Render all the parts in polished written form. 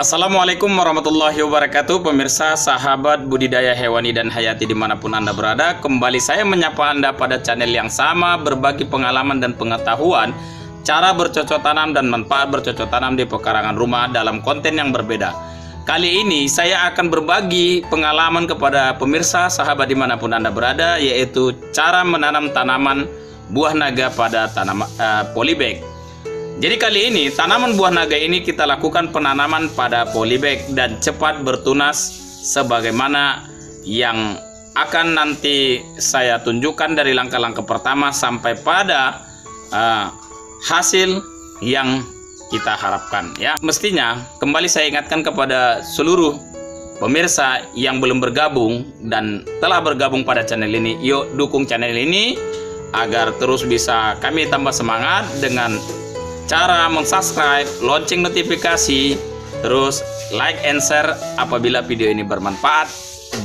Assalamualaikum warahmatullahi wabarakatuh. Pemirsa, sahabat budidaya hewani dan hayati dimanapun Anda berada, kembali saya menyapa Anda pada channel yang sama, berbagi pengalaman dan pengetahuan cara bercocok tanam dan manfaat bercocok tanam di pekarangan rumah dalam konten yang berbeda. Kali ini saya akan berbagi pengalaman kepada pemirsa sahabat dimanapun Anda berada, yaitu cara menanam tanaman buah naga pada tanaman polybag. Jadi kali ini tanaman buah naga ini kita lakukan penanaman pada polybag dan cepat bertunas sebagaimana yang akan nanti saya tunjukkan dari langkah-langkah pertama sampai pada hasil yang kita harapkan ya. Mestinya kembali saya ingatkan kepada seluruh pemirsa yang belum bergabung dan telah bergabung pada channel ini, yuk dukung channel ini agar terus bisa kami tambah semangat dengan cara mensubscribe, lonceng notifikasi, terus like and share apabila video ini bermanfaat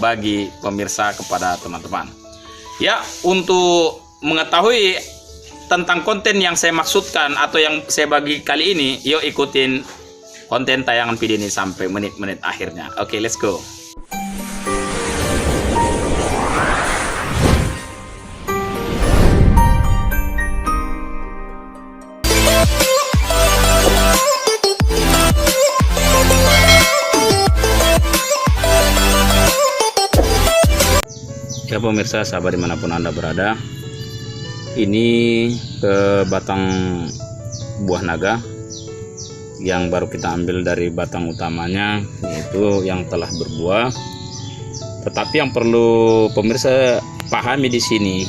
bagi pemirsa kepada teman-teman. Ya, untuk mengetahui tentang konten yang saya maksudkan atau yang saya bagi kali ini, yuk ikutin konten tayangan video ini sampai menit-menit akhirnya. Oke, let's go. Ya pemirsa, sahabat dimanapun Anda berada, ini batang buah naga yang baru kita ambil dari batang utamanya, yaitu yang telah berbuah. Tetapi yang perlu pemirsa pahami di sini,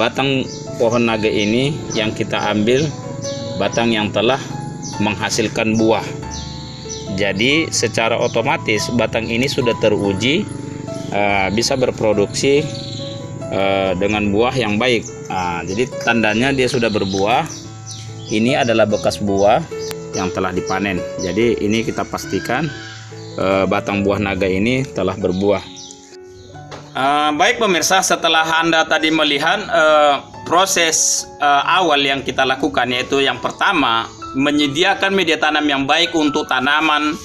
batang pohon naga ini yang kita ambil batang yang telah menghasilkan buah. Jadi secara otomatis batang ini sudah teruji bisa berproduksi dengan buah yang baik. Jadi tandanya dia sudah berbuah. Ini adalah bekas buah yang telah dipanen. Jadi ini kita pastikan batang buah naga ini telah berbuah. Baik pemirsa, setelah Anda tadi melihat proses awal yang kita lakukan, yaitu yang pertama menyediakan media tanam yang baik untuk tanaman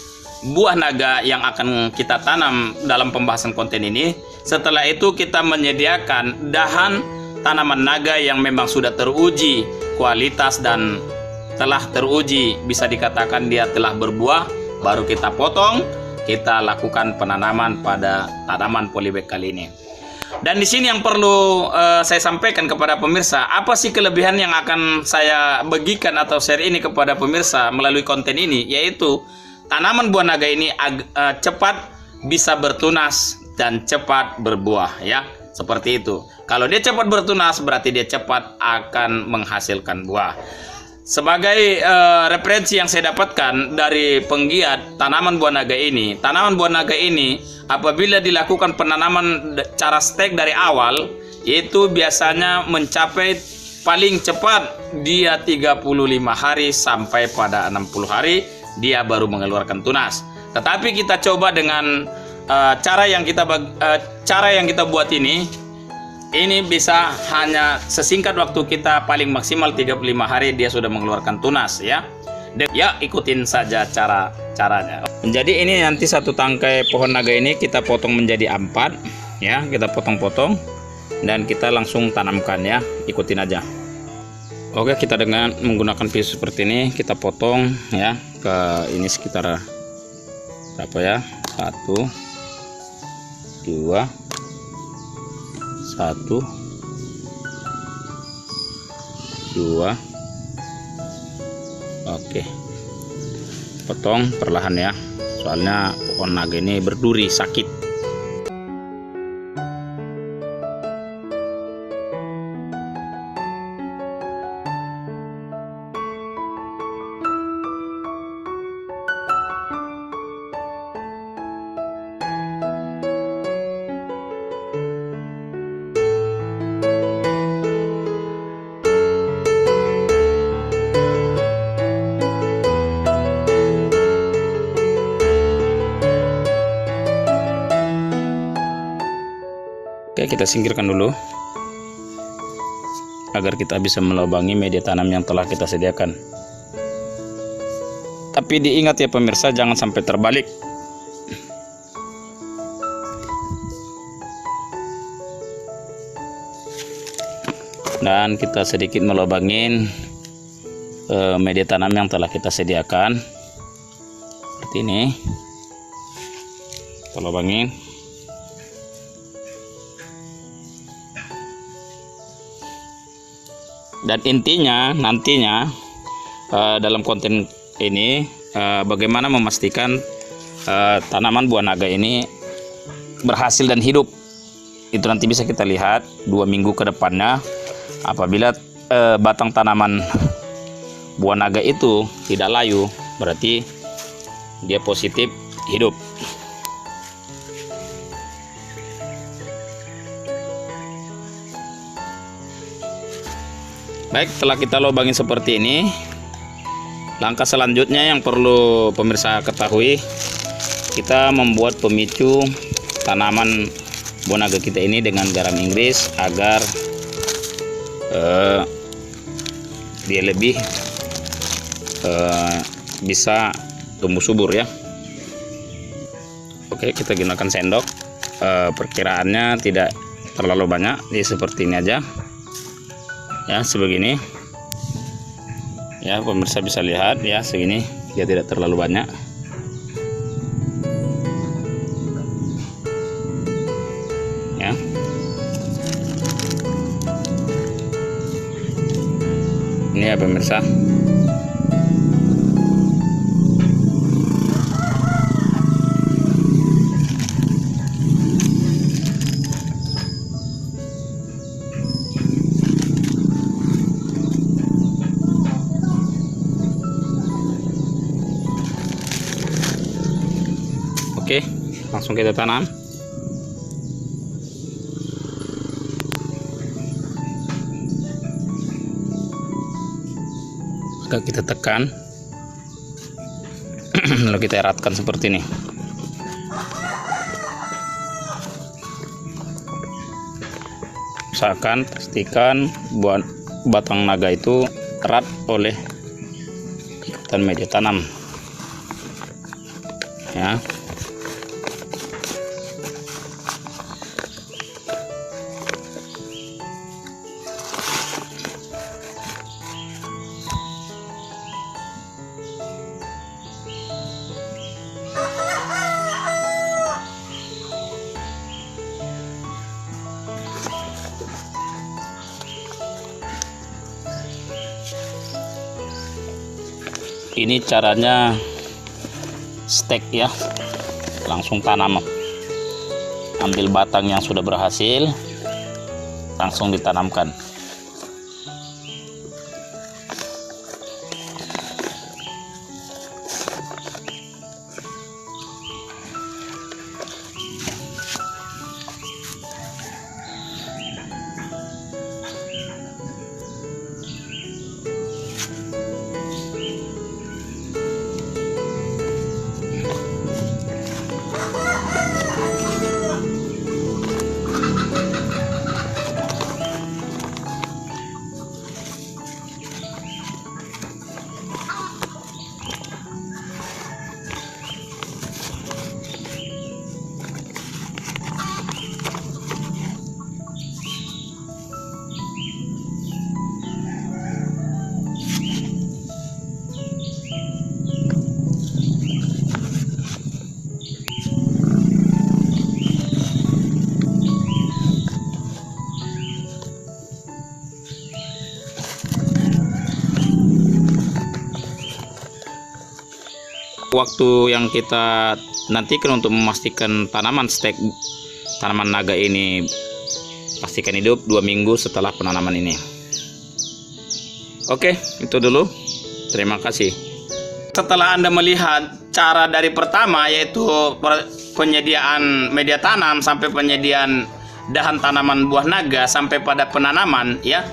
buah naga yang akan kita tanam dalam pembahasan konten ini. Setelah itu kita menyediakan dahan tanaman naga yang memang sudah teruji kualitas dan telah teruji, bisa dikatakan dia telah berbuah, baru kita potong, kita lakukan penanaman pada tanaman polybag kali ini. Dan di sini yang perlu saya sampaikan kepada pemirsa, apa sih kelebihan yang akan saya bagikan atau share ini kepada pemirsa melalui konten ini, yaitu tanaman buah naga ini cepat bisa bertunas dan cepat berbuah ya, seperti itu. Kalau dia cepat bertunas berarti dia cepat akan menghasilkan buah. Sebagai referensi yang saya dapatkan dari penggiat tanaman buah naga ini, tanaman buah naga ini apabila dilakukan penanaman cara stek dari awal, itu biasanya mencapai paling cepat dia 35 hari sampai pada 60 hari dia baru mengeluarkan tunas. Tetapi kita coba dengan cara yang kita buat ini bisa hanya sesingkat waktu kita, paling maksimal 35 hari dia sudah mengeluarkan tunas ya. Ya, ikutin saja caranya. Jadi ini nanti satu tangkai pohon naga ini kita potong menjadi 4 ya, kita potong-potong dan kita langsung tanamkan ya, ikutin aja. Oke, kita dengan menggunakan pisau seperti ini kita potong ya, ke ini sekitar berapa ya, 1 2 1 2. Oke, potong perlahan ya, soalnya pohon naga ini berduri, sakit. Oke, kita singkirkan dulu agar kita bisa melubangi media tanam yang telah kita sediakan. Tapi diingat ya pemirsa, jangan sampai terbalik. Dan kita sedikit melobangin media tanam yang telah kita sediakan seperti ini. Kita lobangin. Dan intinya nantinya dalam konten ini bagaimana memastikan tanaman buah naga ini berhasil dan hidup. Itu nanti bisa kita lihat 2 minggu ke depannya. Apabila batang tanaman buah naga itu tidak layu, berarti dia positif hidup. Baik, setelah kita lubangin seperti ini, langkah selanjutnya yang perlu pemirsa ketahui, kita membuat pemicu tanaman buah naga kita ini dengan garam Inggris agar dia lebih bisa tumbuh subur ya. Oke, kita gunakan sendok, perkiraannya tidak terlalu banyak, jadi seperti ini aja ya, sebegini ya, pemirsa bisa lihat ya, segini, dia tidak terlalu banyak ya. Ini ya pemirsa. Oke, langsung kita tanam. Maka kita tekan, lalu kita eratkan seperti ini. Usahakan pastikan buat batang naga itu erat oleh ikatan media tanam ya. Ini caranya stek ya, langsung tanam, ambil batang yang sudah berhasil langsung ditanamkan. Waktu yang kita nantikan untuk memastikan tanaman stek tanaman naga ini pastikan hidup 2 minggu setelah penanaman ini. Oke, itu dulu. Terima kasih. Setelah Anda melihat cara dari pertama, yaitu penyediaan media tanam sampai penyediaan dahan tanaman buah naga sampai pada penanaman ya,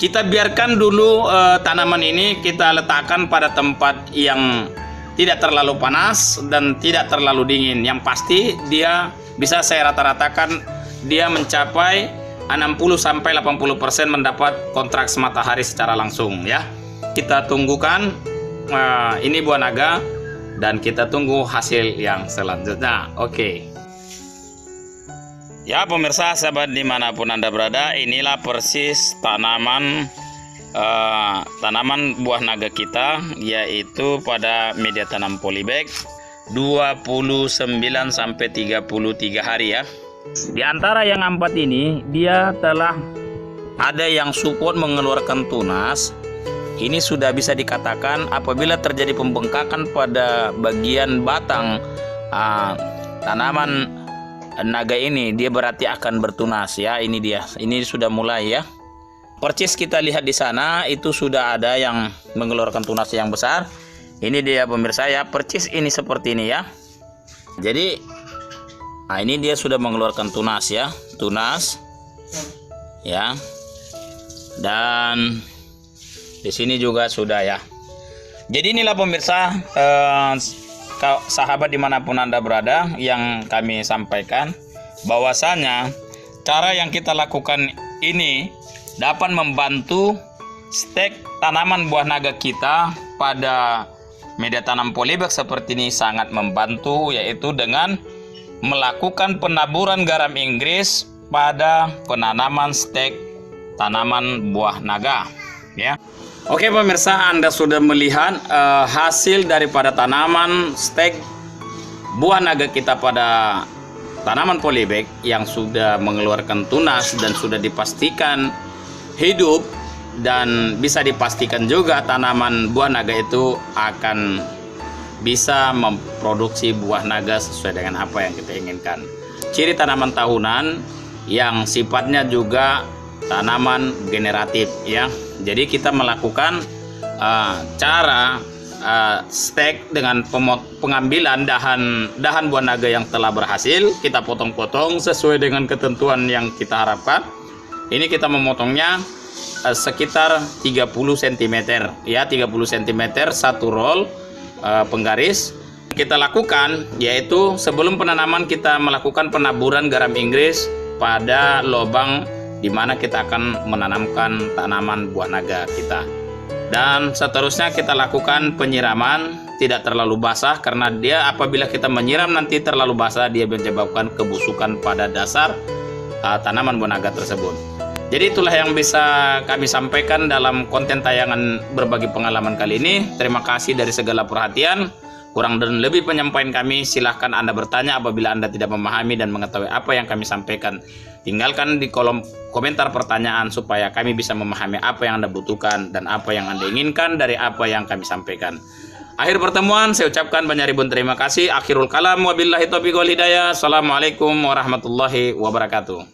kita biarkan dulu tanaman ini kita letakkan pada tempat yang tidak terlalu panas dan tidak terlalu dingin. Yang pasti dia bisa saya rata-ratakan dia mencapai 60-80% mendapat kontraks matahari secara langsung ya. Kita tunggukan ini buah naga dan kita tunggu hasil yang selanjutnya. Oke. Ya pemirsa, sahabat dimanapun Anda berada, inilah persis tanaman buah naga kita, yaitu pada media tanam polybag 29 sampai 33 hari ya. Di antara yang 4 ini dia telah ada yang support mengeluarkan tunas. Ini sudah bisa dikatakan apabila terjadi pembengkakan pada bagian batang tanaman naga ini, dia berarti akan bertunas ya. Ini dia, ini sudah mulai ya. Percis kita lihat di sana itu sudah ada yang mengeluarkan tunas yang besar. Ini dia pemirsa ya, percis ini seperti ini ya. Jadi ini dia sudah mengeluarkan tunas ya, tunas ya. Dan di sini juga sudah ya. Jadi inilah pemirsa, sahabat dimanapun Anda berada, yang kami sampaikan bahwasanya cara yang kita lakukan ini dapat membantu stek tanaman buah naga kita pada media tanam polybag seperti ini, sangat membantu, yaitu dengan melakukan penaburan garam Inggris pada penanaman stek tanaman buah naga ya. Oke pemirsa, Anda sudah melihat hasil daripada tanaman stek buah naga kita pada tanaman polybag yang sudah mengeluarkan tunas dan sudah dipastikan hidup, dan bisa dipastikan juga tanaman buah naga itu akan bisa memproduksi buah naga sesuai dengan apa yang kita inginkan. Ciri tanaman tahunan yang sifatnya juga tanaman generatif ya. Jadi kita melakukan cara stek dengan pengambilan dahan buah naga yang telah berhasil, kita potong-potong sesuai dengan ketentuan yang kita harapkan. Ini kita memotongnya sekitar 30 cm ya, 30 cm satu roll penggaris. Kita lakukan yaitu sebelum penanaman kita melakukan penaburan garam Inggris pada lubang di mana kita akan menanamkan tanaman buah naga kita. Dan seterusnya kita lakukan penyiraman, tidak terlalu basah, karena dia apabila kita menyiram nanti terlalu basah, dia menyebabkan kebusukan pada dasar tanaman buah naga tersebut. Jadi itulah yang bisa kami sampaikan dalam konten tayangan berbagi pengalaman kali ini. Terima kasih dari segala perhatian. Kurang dan lebih penyampaian kami, silahkan Anda bertanya apabila Anda tidak memahami dan mengetahui apa yang kami sampaikan. Tinggalkan di kolom komentar pertanyaan supaya kami bisa memahami apa yang Anda butuhkan dan apa yang Anda inginkan dari apa yang kami sampaikan. Akhir pertemuan, saya ucapkan banyak ribuan terima kasih. Akhirul kalam, wabillahi taufiq wal hidayah. Assalamualaikum warahmatullahi wabarakatuh.